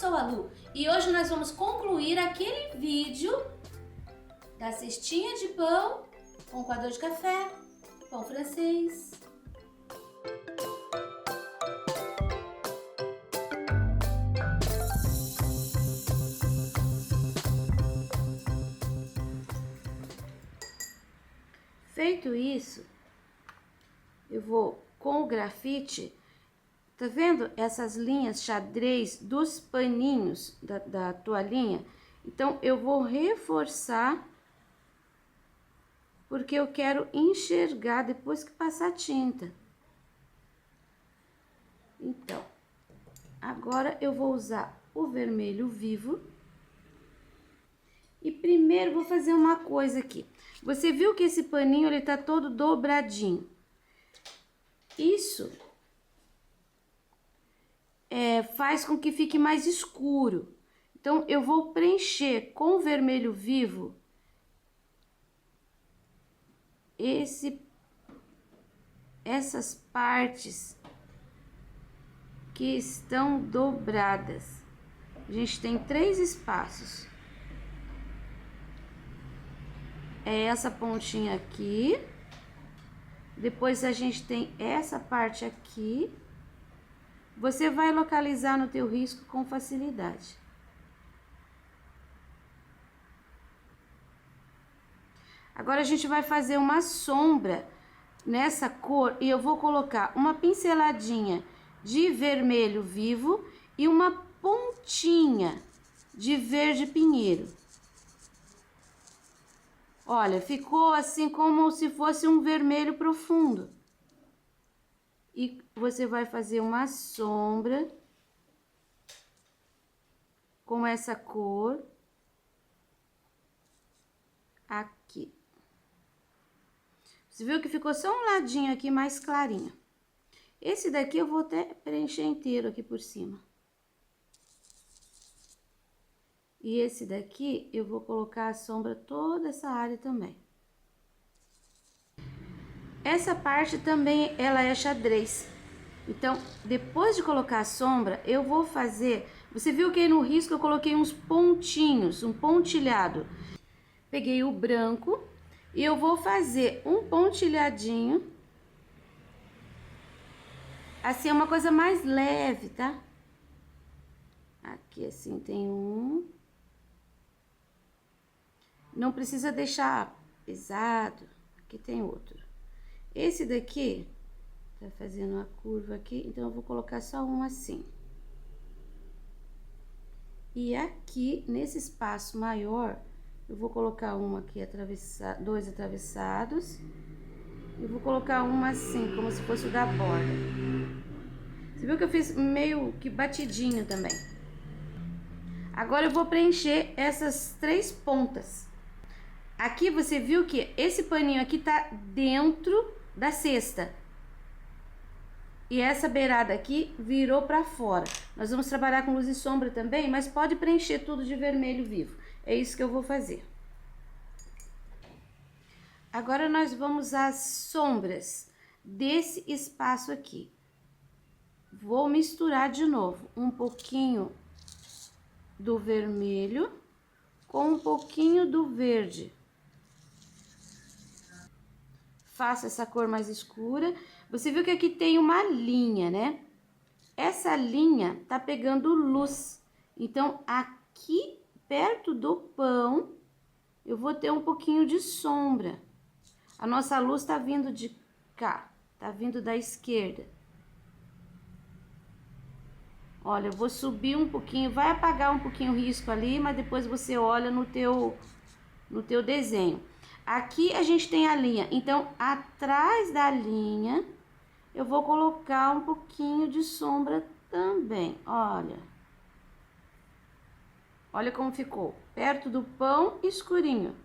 sou a Lu e hoje nós vamos concluir aquele vídeo da cestinha de pão com coador de café, pão francês. Feito isso, eu vou com o grafite, tá vendo essas linhas xadrez dos paninhos da toalhinha? Então, eu vou reforçar, porque eu quero enxergar depois que passar a tinta. Então, agora eu vou usar o vermelho vivo. E primeiro vou fazer uma coisa aqui. Você viu que esse paninho, ele tá todo dobradinho. Isso faz com que fique mais escuro. Então, eu vou preencher com o vermelho vivo essas partes que estão dobradas. A gente tem 3 espaços. É essa pontinha aqui. Depois a gente tem essa parte aqui. Você vai localizar no teu risco com facilidade. Agora a gente vai fazer uma sombra nessa cor e eu vou colocar uma pinceladinha de vermelho vivo e uma pontinha de verde pinheiro. Olha, ficou assim como se fosse um vermelho profundo. E você vai fazer uma sombra com essa cor aqui. Você viu que ficou só um ladinho aqui mais clarinho. Esse daqui eu vou até preencher inteiro aqui por cima. E esse daqui eu vou colocar a sombra toda essa área também. Essa parte também ela é xadrez. Então, depois de colocar a sombra, eu vou fazer... Você viu que aí no risco eu coloquei uns pontinhos, um pontilhado. Peguei o branco e eu vou fazer um pontilhadinho. Assim, é uma coisa mais leve, tá? Aqui assim tem um... Não precisa deixar pesado. Aqui tem outro. Esse daqui tá fazendo uma curva aqui, então eu vou colocar só um assim. E aqui, nesse espaço maior, eu vou colocar um aqui, dois atravessados. E vou colocar uma assim, como se fosse o da borda. Você viu que eu fiz meio que batidinho também. Agora eu vou preencher essas 3 pontas. Aqui você viu que esse paninho aqui tá dentro da cesta. E essa beirada aqui virou pra fora. Nós vamos trabalhar com luz e sombra também, mas pode preencher tudo de vermelho vivo. É isso que eu vou fazer. Agora nós vamos às sombras desse espaço aqui. Vou misturar de novo um pouquinho do vermelho com um pouquinho do verde. Faço essa cor mais escura. Você viu que aqui tem uma linha, né? Essa linha tá pegando luz. Então, aqui perto do pão, eu vou ter um pouquinho de sombra. A nossa luz tá vindo de cá, tá vindo da esquerda. Olha, eu vou subir um pouquinho, vai apagar um pouquinho o risco ali, mas depois você olha no teu desenho. Aqui a gente tem a linha, então atrás da linha eu vou colocar um pouquinho de sombra também, olha. Olha como ficou, perto do pão, escurinho.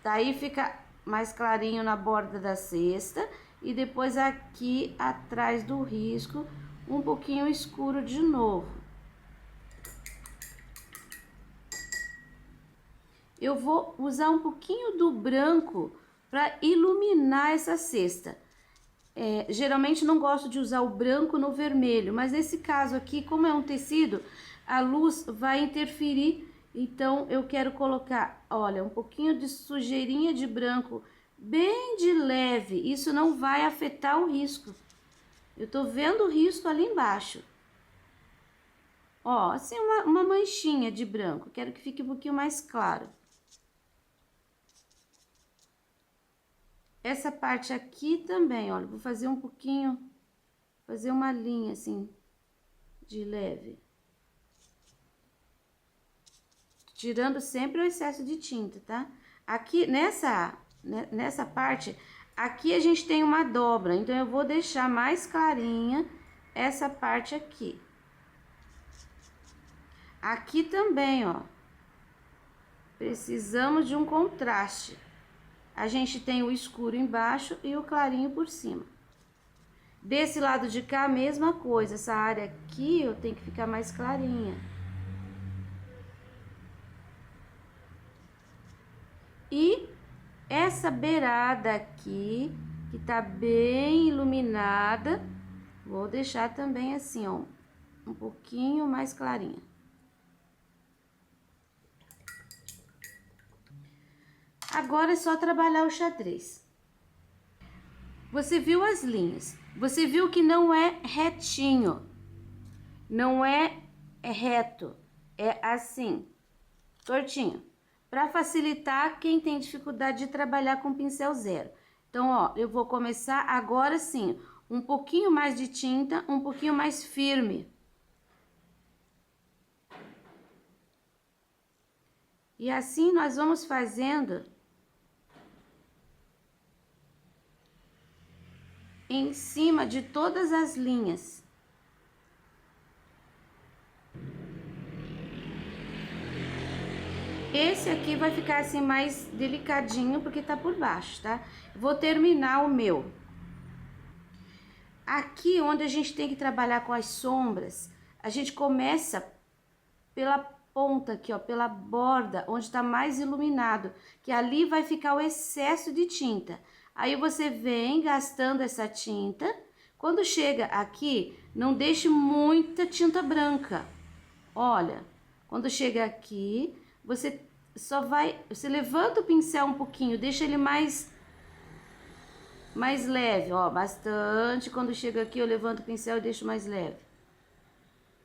Daí fica mais clarinho na borda da cesta e depois aqui atrás do risco um pouquinho escuro de novo. Eu vou usar um pouquinho do branco para iluminar essa cesta. Geralmente não gosto de usar o branco no vermelho, mas nesse caso aqui, como é um tecido, a luz vai interferir, então eu quero colocar, olha, um pouquinho de sujeirinha de branco, bem de leve, isso não vai afetar o risco. Eu tô vendo o risco ali embaixo. Ó, assim uma manchinha de branco, quero que fique um pouquinho mais claro. Essa parte aqui também, olha, vou fazer um pouquinho, fazer uma linha assim, de leve. Tirando sempre o excesso de tinta, tá? Aqui, nessa parte, aqui a gente tem uma dobra, então eu vou deixar mais clarinha essa parte aqui. Aqui também, ó, precisamos de um contraste. A gente tem o escuro embaixo e o clarinho por cima. Desse lado de cá, a mesma coisa, essa área aqui eu tenho que ficar mais clarinha. E essa beirada aqui, que tá bem iluminada, vou deixar também assim, ó, um pouquinho mais clarinha. Agora é só trabalhar o xadrez. Você viu as linhas, você viu que não é retinho, não é reto, é assim, tortinho. Para facilitar quem tem dificuldade de trabalhar com pincel zero. Então, ó, eu vou começar agora sim, um pouquinho mais de tinta, um pouquinho mais firme. E assim nós vamos fazendo em cima de todas as linhas. Esse aqui vai ficar assim mais delicadinho porque tá por baixo, tá? Vou terminar o meu. Aqui onde a gente tem que trabalhar com as sombras, a gente começa pela ponta aqui, ó, pela borda, onde tá mais iluminado, que ali vai ficar o excesso de tinta. Aí você vem gastando essa tinta. Quando chega aqui, não deixe muita tinta branca. Olha, quando chega aqui, você você levanta o pincel um pouquinho, deixa ele mais leve, ó, bastante. Quando chega aqui, eu levanto o pincel e deixo mais leve.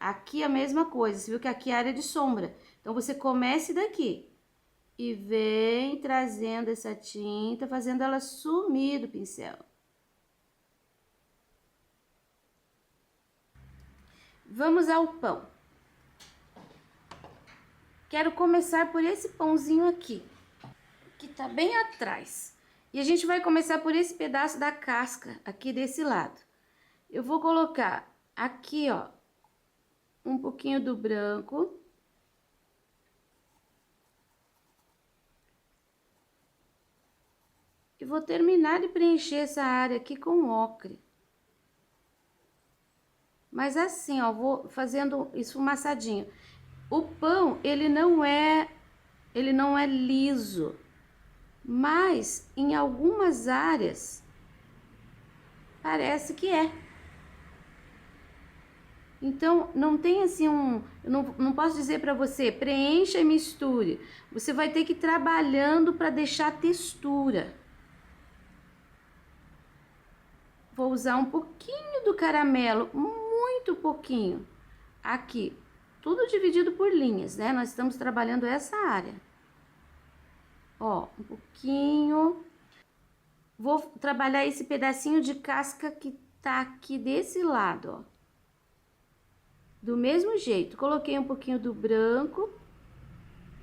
Aqui a mesma coisa, você viu que aqui é a área de sombra. Então, você comece daqui e vem trazendo essa tinta, fazendo ela sumir do pincel. Vamos ao pão. Quero começar por esse pãozinho aqui, que tá bem atrás. E a gente vai começar por esse pedaço da casca aqui desse lado. Eu vou colocar aqui, ó, um pouquinho do branco. E vou terminar de preencher essa área aqui com ocre. Mas assim, ó, vou fazendo esfumaçadinho. O pão, ele não é liso, mas em algumas áreas parece que é. Então, não tem assim eu não posso dizer para você, preencha e misture. Você vai ter que ir trabalhando para deixar a textura. Vou usar um pouquinho do caramelo, muito pouquinho, aqui. Tudo dividido por linhas, né? Nós estamos trabalhando essa área. Ó, um pouquinho. Vou trabalhar esse pedacinho de casca que tá aqui desse lado, ó. Do mesmo jeito, coloquei um pouquinho do branco.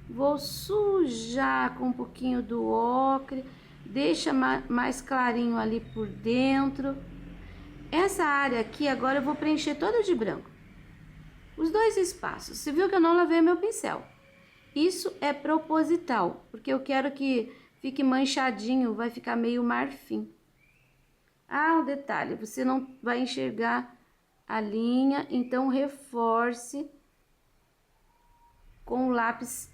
Vou sujar com um pouquinho do ocre. Deixa mais clarinho ali por dentro. Essa área aqui, agora eu vou preencher toda de branco. Os dois espaços. Você viu que eu não lavei meu pincel. Isso é proposital, porque eu quero que fique manchadinho, vai ficar meio marfim. Ah, um detalhe, você não vai enxergar a linha, então reforce com o lápis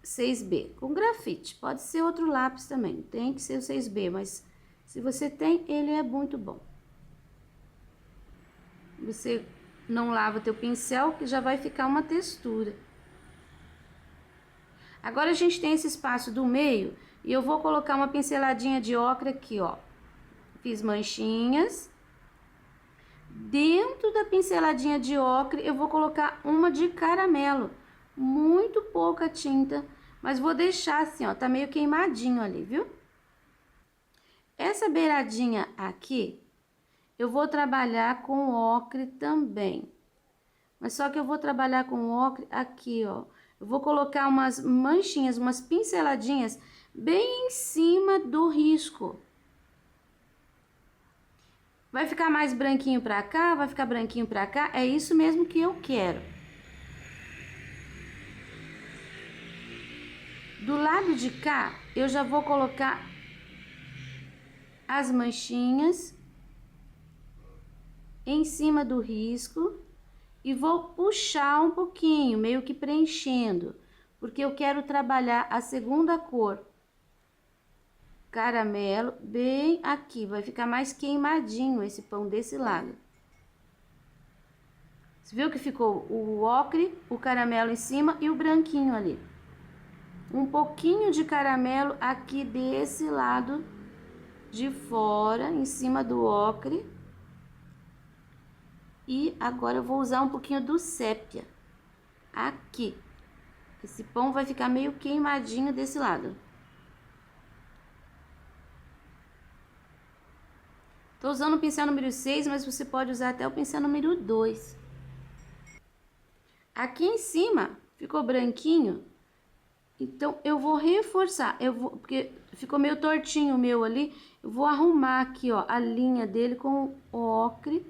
6B, com grafite. Pode ser outro lápis também, tem que ser o 6B, mas Se você tem, ele é muito bom. Você não lava teu pincel, que já vai ficar uma textura. Agora a gente tem esse espaço do meio e eu vou colocar uma pinceladinha de ocre aqui, ó. Fiz manchinhas. Dentro da pinceladinha de ocre, eu vou colocar uma de caramelo. Muito pouca tinta, mas vou deixar assim, ó, tá meio queimadinho ali, viu? Essa beiradinha aqui, eu vou trabalhar com ocre também. Mas só que eu vou trabalhar com ocre aqui, ó. Eu vou colocar umas manchinhas, umas pinceladinhas bem em cima do risco. Vai ficar mais branquinho pra cá, vai ficar branquinho pra cá, é isso mesmo que eu quero. Do lado de cá, eu já vou colocar as manchinhas em cima do risco e vou puxar um pouquinho, meio que preenchendo, porque eu quero trabalhar a segunda cor, caramelo, bem aqui, vai ficar mais queimadinho esse pão desse lado. Você viu que ficou o ocre, o caramelo em cima e o branquinho ali. Um pouquinho de caramelo aqui desse lado de fora, em cima do ocre. E agora eu vou usar um pouquinho do sépia aqui. Esse pão vai ficar meio queimadinho desse lado. Tô usando o pincel número 6, mas você pode usar até o pincel número 2. Aqui em cima ficou branquinho, então eu vou reforçar, porque ficou meio tortinho o meu ali, eu vou arrumar aqui, ó, a linha dele com o ocre.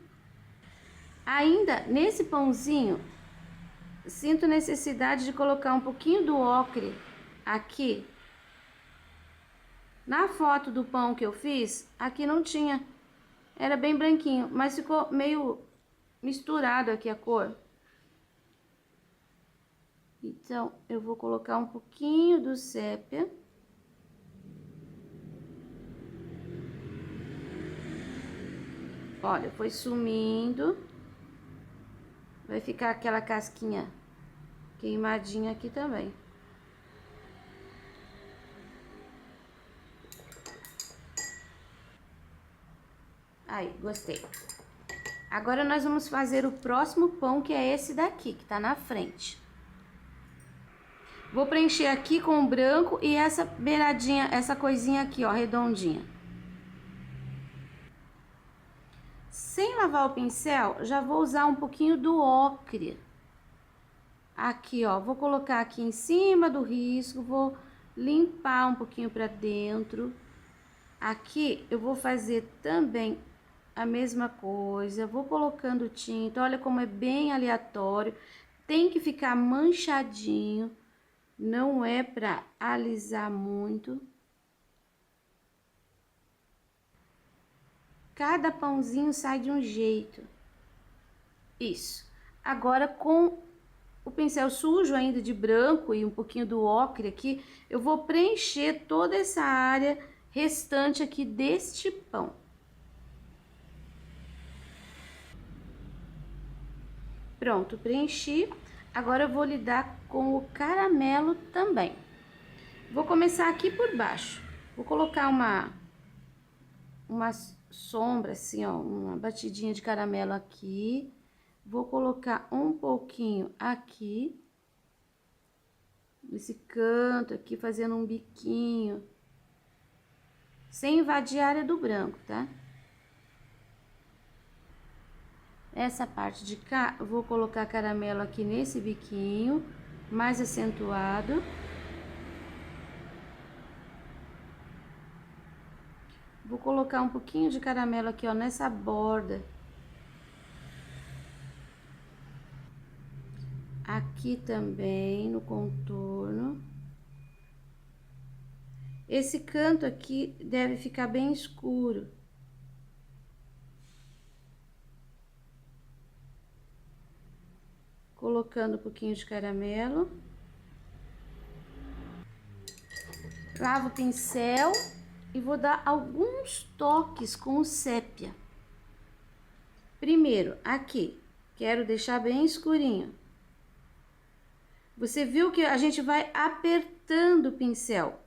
Ainda nesse pãozinho, sinto necessidade de colocar um pouquinho do ocre aqui. Na foto do pão que eu fiz, aqui não tinha, era bem branquinho, mas ficou meio misturado aqui a cor. Então, eu vou colocar um pouquinho do sépia. Olha, foi sumindo. Vai ficar aquela casquinha queimadinha aqui também. Aí, gostei. Agora, nós vamos fazer o próximo pão, que é esse daqui, que tá na frente. Vou preencher aqui com o branco e essa beiradinha, essa coisinha aqui, ó, redondinha. Sem lavar o pincel, já vou usar um pouquinho do ocre. Aqui, ó, vou colocar aqui em cima do risco, vou limpar um pouquinho pra dentro. Aqui, eu vou fazer também a mesma coisa, vou colocando tinta, olha como é bem aleatório. Tem que ficar manchadinho, não é pra alisar muito. Cada pãozinho sai de um jeito. Isso. Agora, com o pincel sujo ainda de branco e um pouquinho do ocre aqui, eu vou preencher toda essa área restante aqui deste pão. Pronto, preenchi. Agora eu vou lidar com o caramelo também. Vou começar aqui por baixo. Vou colocar uma sombra assim, ó, uma batidinha de caramelo aqui. Vou colocar um pouquinho aqui, nesse canto aqui, fazendo um biquinho, sem invadir a área do branco, tá? Essa parte de cá, eu vou colocar caramelo aqui nesse biquinho, mais acentuado. Vou colocar um pouquinho de caramelo aqui, ó, nessa borda. Aqui também, no contorno. Esse canto aqui deve ficar bem escuro. Colocando um pouquinho de caramelo. Lavo o pincel e vou dar alguns toques com o sépia. Primeiro, aqui, quero deixar bem escurinho. Você viu que a gente vai apertando o pincel.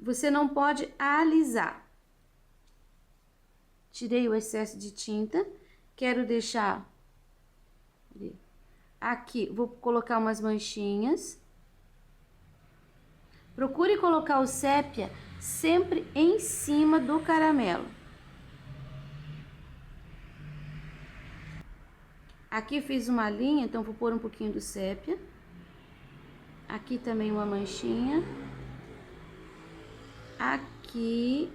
Você não pode alisar. Tirei o excesso de tinta, quero deixar aqui, vou colocar umas manchinhas. Procure colocar o sépia sempre em cima do caramelo. Aqui fiz uma linha, então vou pôr um pouquinho do sépia. Aqui também uma manchinha. Aqui,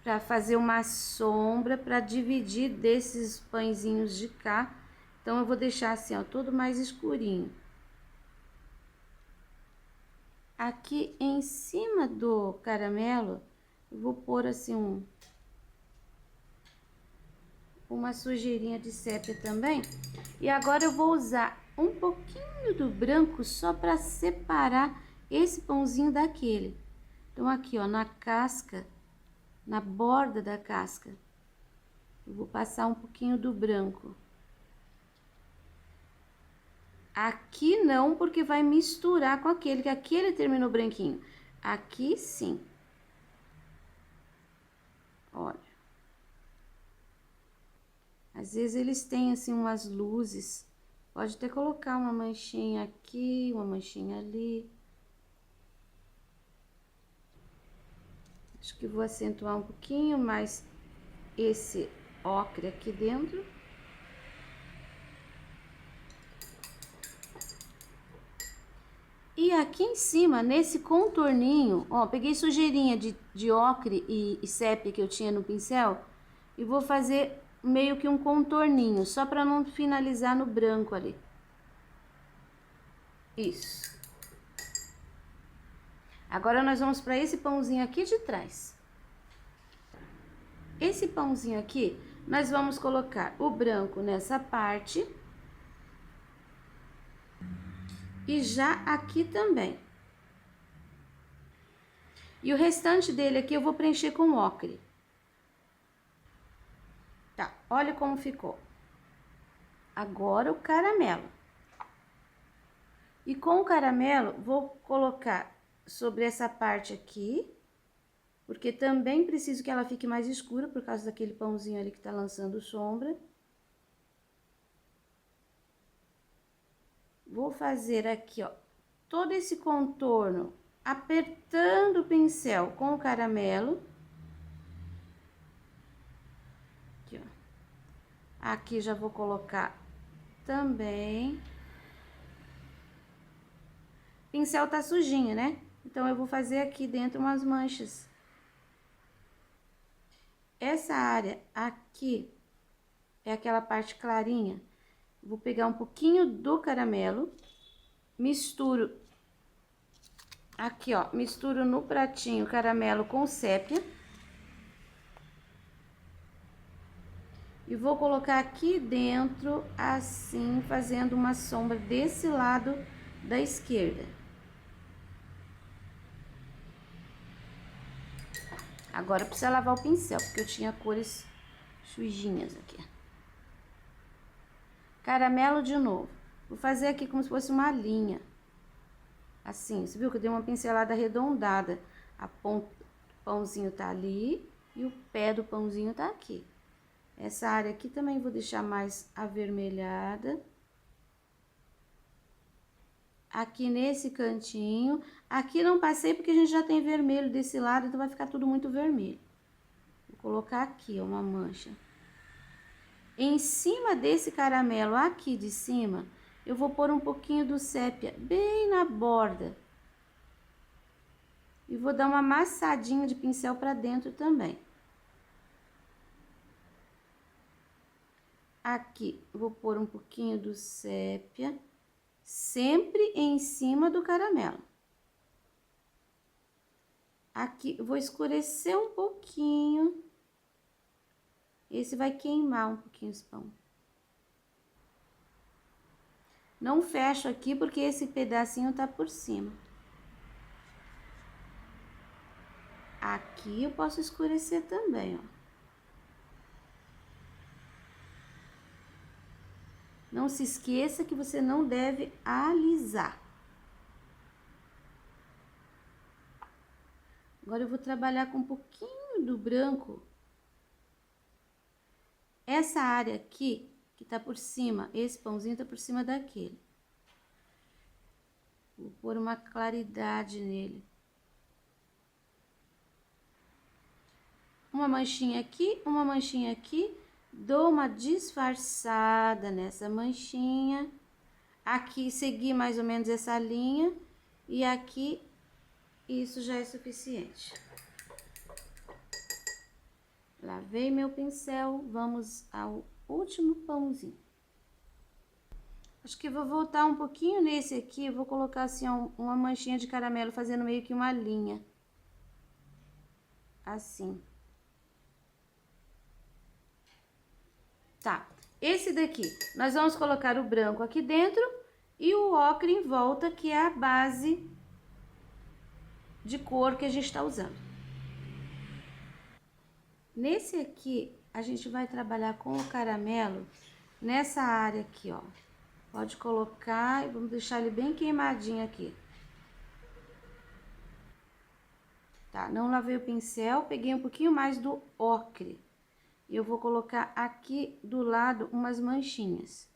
para fazer uma sombra, para dividir desses pãezinhos de cá. Então, eu vou deixar assim, ó, todo mais escurinho. Aqui em cima do caramelo, eu vou pôr assim uma sujeirinha de sépia também. E agora eu vou usar um pouquinho do branco só para separar esse pãozinho daquele. Então, aqui, ó, na casca, na borda da casca, eu vou passar um pouquinho do branco. Aqui não, porque vai misturar com aquele, que aquele terminou branquinho. Aqui sim. Olha. Às vezes eles têm assim umas luzes. Pode até colocar uma manchinha aqui, uma manchinha ali. Acho que vou acentuar um pouquinho mais esse ocre aqui dentro. E aqui em cima, nesse contorninho, ó, peguei sujeirinha de ocre e sépia que eu tinha no pincel e vou fazer meio que um contorninho, só para não finalizar no branco ali. Isso. Agora, nós vamos para esse pãozinho aqui de trás. Esse pãozinho aqui, nós vamos colocar o branco nessa parte. E já aqui também. E o restante dele aqui eu vou preencher com ocre. Tá, olha como ficou. Agora o caramelo. E com o caramelo, vou colocar sobre essa parte aqui, porque também preciso que ela fique mais escura, por causa daquele pãozinho ali que tá lançando sombra. Vou fazer aqui, ó, todo esse contorno, apertando o pincel com o caramelo. Aqui, ó. Aqui já vou colocar também. O pincel tá sujinho, né? Então, eu vou fazer aqui dentro umas manchas. Essa área aqui é aquela parte clarinha. Vou pegar um pouquinho do caramelo, misturo aqui, ó, misturo no pratinho caramelo com sépia. E vou colocar aqui dentro, assim, fazendo uma sombra desse lado da esquerda. Agora, precisa lavar o pincel, porque eu tinha cores sujinhas aqui. Caramelo de novo. Vou fazer aqui como se fosse uma linha. Assim, você viu que eu dei uma pincelada arredondada. A ponta do pãozinho tá ali e o pé do pãozinho tá aqui. Essa área aqui também vou deixar mais avermelhada. Aqui nesse cantinho. Aqui não passei porque a gente já tem vermelho desse lado, então vai ficar tudo muito vermelho. Vou colocar aqui uma mancha. Em cima desse caramelo aqui de cima, eu vou pôr um pouquinho do sépia bem na borda. E vou dar uma amassadinha de pincel pra dentro também. Aqui, vou pôr um pouquinho do sépia, sempre em cima do caramelo. Aqui, vou escurecer um pouquinho. Esse vai queimar um pouquinho esse pão. Não fecho aqui, porque esse pedacinho tá por cima. Aqui eu posso escurecer também, ó. Não se esqueça que você não deve alisar. Agora eu vou trabalhar com um pouquinho do branco. Essa área aqui, que tá por cima, esse pãozinho tá por cima daquele. Vou pôr uma claridade nele. Uma manchinha aqui, dou uma disfarçada nessa manchinha. Aqui, segui mais ou menos essa linha, e aqui, isso já é suficiente. Lavei meu pincel, vamos ao último pãozinho. Acho que vou voltar um pouquinho nesse aqui, vou colocar assim uma manchinha de caramelo, fazendo meio que uma linha. Assim. Tá, esse daqui, nós vamos colocar o branco aqui dentro e o ocre em volta, que é a base de cor que a gente tá usando. Nesse aqui, a gente vai trabalhar com o caramelo nessa área aqui, ó. Pode colocar e vamos deixar ele bem queimadinho aqui. Tá, não lavei o pincel, peguei um pouquinho mais do ocre. E eu vou colocar aqui do lado umas manchinhas.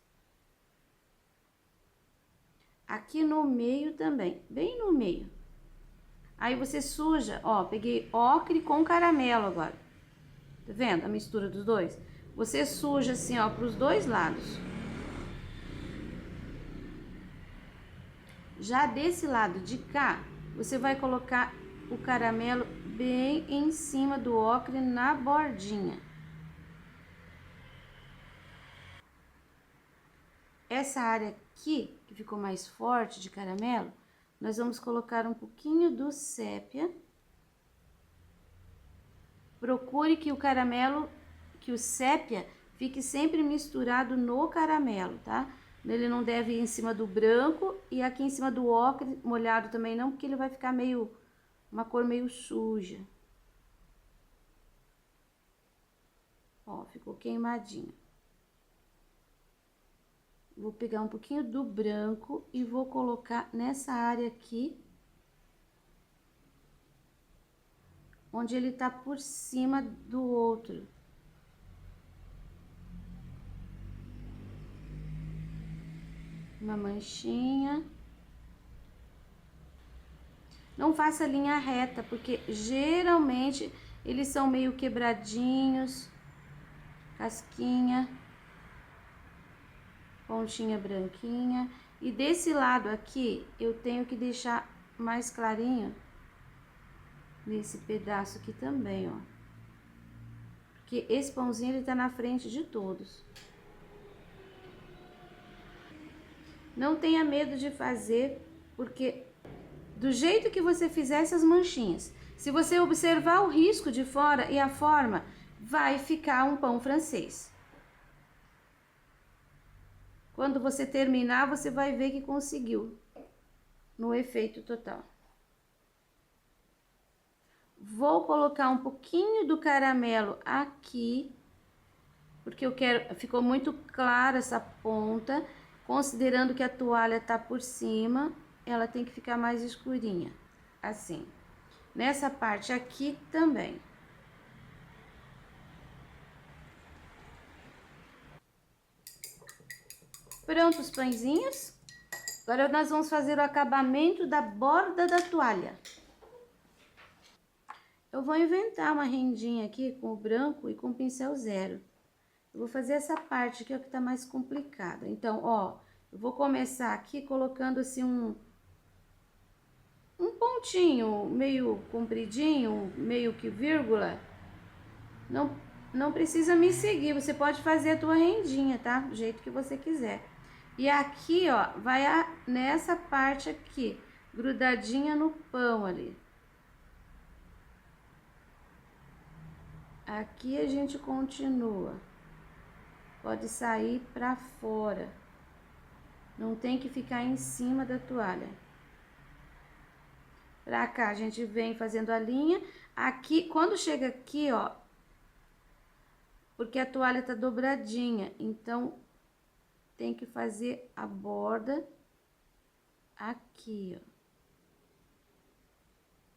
Aqui no meio também, bem no meio. Aí você suja, ó, peguei ocre com caramelo agora. Tá vendo a mistura dos dois? Você suja assim, ó, pros dois lados. Já desse lado de cá, você vai colocar o caramelo bem em cima do ocre na bordinha. Essa área aqui, que ficou mais forte de caramelo, nós vamos colocar um pouquinho do sépia. Procure que o caramelo, que o sépia fique sempre misturado no caramelo, tá? Ele não deve ir em cima do branco e aqui em cima do ocre molhado também não, porque ele vai ficar meio, uma cor meio suja. Ó, ficou queimadinho. Vou pegar um pouquinho do branco e vou colocar nessa área aqui, onde ele tá por cima do outro. Uma manchinha. Não faça linha reta, porque geralmente eles são meio quebradinhos, casquinha, pontinha branquinha. E desse lado aqui, eu tenho que deixar mais clarinho nesse pedaço aqui também, ó. Porque esse pãozinho, ele tá na frente de todos. Não tenha medo de fazer, porque do jeito que você fizer essas manchinhas, se você observar o risco de fora e a forma, vai ficar um pão francês. Quando você terminar, você vai ver que conseguiu no efeito total. Vou colocar um pouquinho do caramelo aqui, porque eu quero, ficou muito clara essa ponta, considerando que a toalha tá por cima, ela tem que ficar mais escurinha, assim. Nessa parte aqui também. Pronto os pãezinhos. Agora nós vamos fazer o acabamento da borda da toalha. Eu vou inventar uma rendinha aqui com o branco e com o pincel zero. Eu vou fazer essa parte aqui, ó, que tá mais complicada. Então, ó, eu vou começar aqui colocando assim um pontinho meio compridinho, meio que vírgula. Não precisa me seguir, você pode fazer a tua rendinha, tá? Do jeito que você quiser. E aqui, ó, vai nessa parte aqui, grudadinha no pão ali. Aqui a gente continua. Pode sair pra fora. Não tem que ficar em cima da toalha. Pra cá, a gente vem fazendo a linha. Aqui, quando chega aqui, ó, porque a toalha tá dobradinha, então tem que fazer a borda aqui, ó.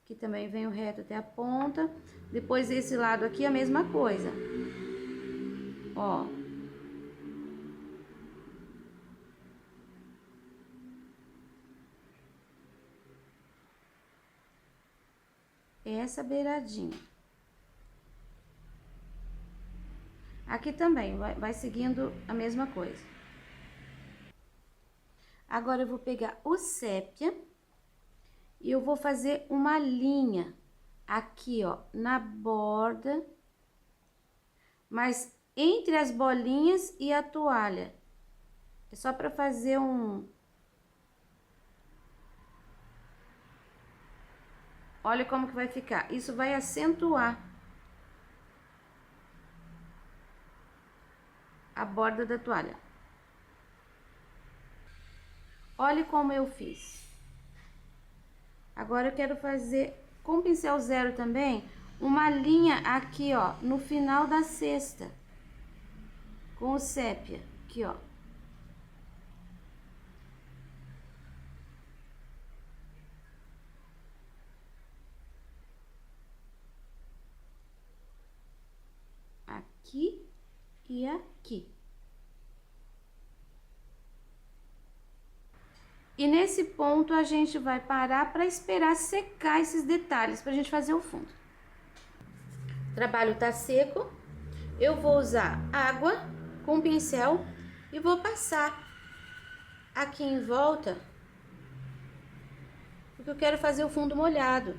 Aqui também vem o reto até a ponta. Depois esse lado aqui a mesma coisa. Ó. Essa beiradinha. Aqui também vai seguindo a mesma coisa. Agora eu vou pegar o sépia e eu vou fazer uma linha aqui, ó, na borda, mas entre as bolinhas e a toalha. É só pra fazer um... Olha como que vai ficar. Isso vai acentuar a borda da toalha. Olha como eu fiz. Agora eu quero fazer com pincel zero também uma linha aqui, ó, no final da cesta. Com o sépia, aqui, ó. Aqui e aqui. E nesse ponto a gente vai parar para esperar secar esses detalhes pra gente fazer o fundo. O trabalho tá seco. Eu vou usar água com pincel e vou passar aqui em volta, porque eu quero fazer o fundo molhado.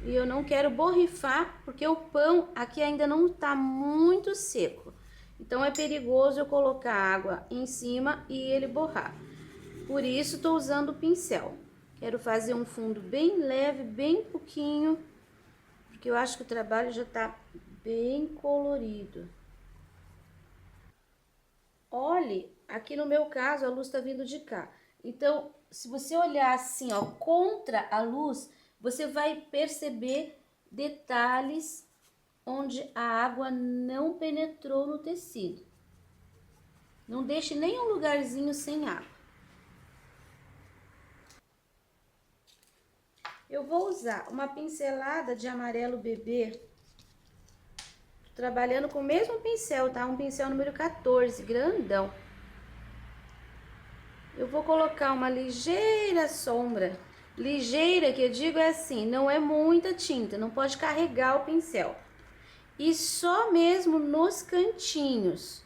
E eu não quero borrifar, porque o pão aqui ainda não tá muito seco. Então é perigoso eu colocar água em cima e ele borrar. Por isso tô usando o pincel. Quero fazer um fundo bem leve, bem pouquinho, porque eu acho que o trabalho já tá bem colorido. Olhe, aqui no meu caso a luz tá vindo de cá. Então, se você olhar assim, ó, contra a luz, você vai perceber detalhes onde a água não penetrou no tecido. Não deixe nenhum lugarzinho sem água. Eu vou usar uma pincelada de amarelo bebê. Tô trabalhando com o mesmo pincel, tá? Um pincel número 14, grandão. Eu vou colocar uma ligeira sombra. Ligeira, que eu digo é assim, não é muita tinta, não pode carregar o pincel. E só mesmo nos cantinhos.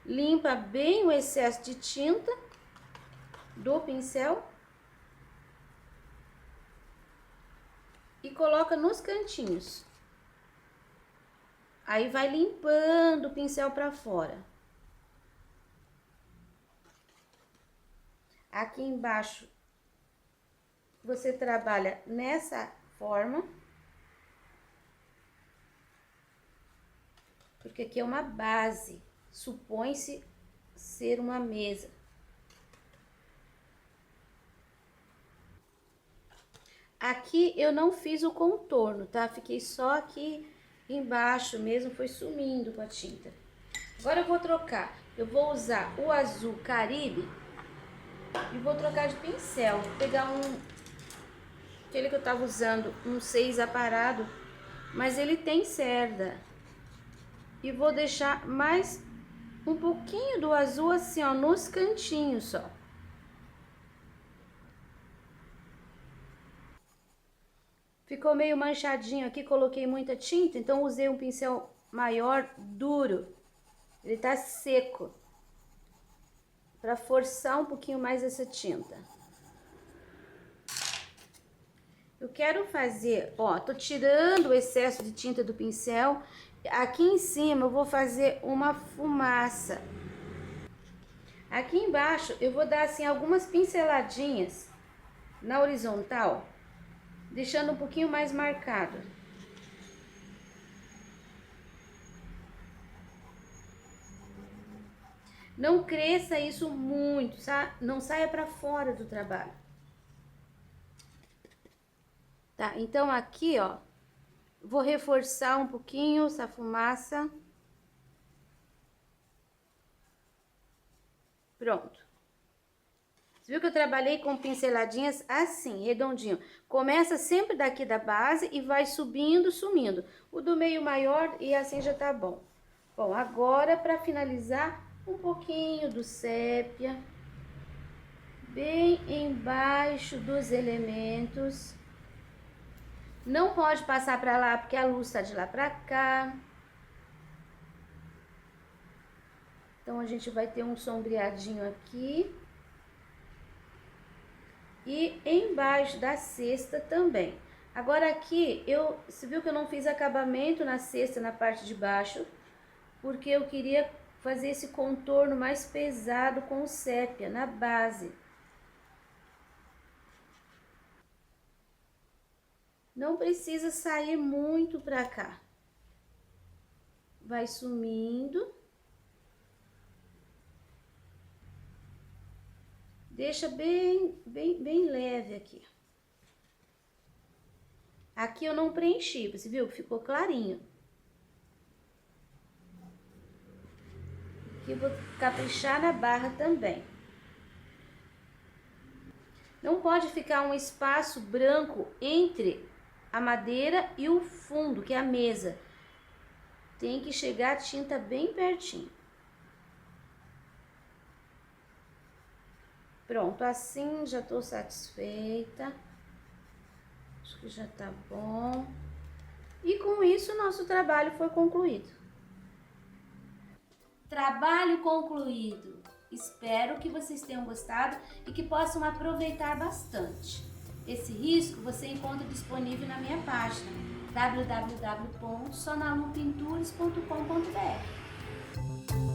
Limpa bem o excesso de tinta do pincel. E coloca nos cantinhos. Aí vai limpando o pincel pra fora. Aqui embaixo, você trabalha nessa forma. Porque aqui é uma base, supõe-se ser uma mesa. Aqui eu não fiz o contorno, tá? Fiquei só aqui embaixo mesmo, foi sumindo com a tinta. Agora eu vou trocar, eu vou usar o azul Caribe e vou trocar de pincel. Vou pegar aquele que eu tava usando, um 6 aparado, mas ele tem cerda. E vou deixar mais um pouquinho do azul assim, ó, nos cantinhos só. Ficou meio manchadinho aqui, coloquei muita tinta, então usei um pincel maior, duro. Ele tá seco. Pra forçar um pouquinho mais essa tinta. Eu quero fazer, ó, tô tirando o excesso de tinta do pincel. Aqui em cima eu vou fazer uma fumaça. Aqui embaixo eu vou dar assim algumas pinceladinhas na horizontal, deixando um pouquinho mais marcado. Não cresça isso muito, não saia para fora do trabalho. Tá, então aqui, ó, vou reforçar um pouquinho essa fumaça. Pronto. Você viu que eu trabalhei com pinceladinhas assim, redondinho. Começa sempre daqui da base e vai subindo, sumindo. O do meio maior e assim já tá bom. Bom, agora para finalizar, um pouquinho do sépia. Bem embaixo dos elementos. Não pode passar para lá porque a luz tá de lá para cá. Então, a gente vai ter um sombreadinho aqui. E embaixo da cesta também. Agora aqui, você viu que eu não fiz acabamento na cesta, na parte de baixo, porque eu queria fazer esse contorno mais pesado com o sépia na base. Não precisa sair muito pra cá. Vai sumindo. Deixa bem leve aqui. Aqui eu não preenchi, você viu que ficou clarinho. Aqui eu vou caprichar na barra também. Não pode ficar um espaço branco entre a madeira e o fundo, que é a mesa. Tem que chegar a tinta bem pertinho. Pronto, assim já tô satisfeita. Acho que já tá bom. E com isso, nosso trabalho foi concluído. Trabalho concluído. Espero que vocês tenham gostado e que possam aproveitar bastante. Esse risco você encontra disponível na minha página www.sonalupinturas.com.br.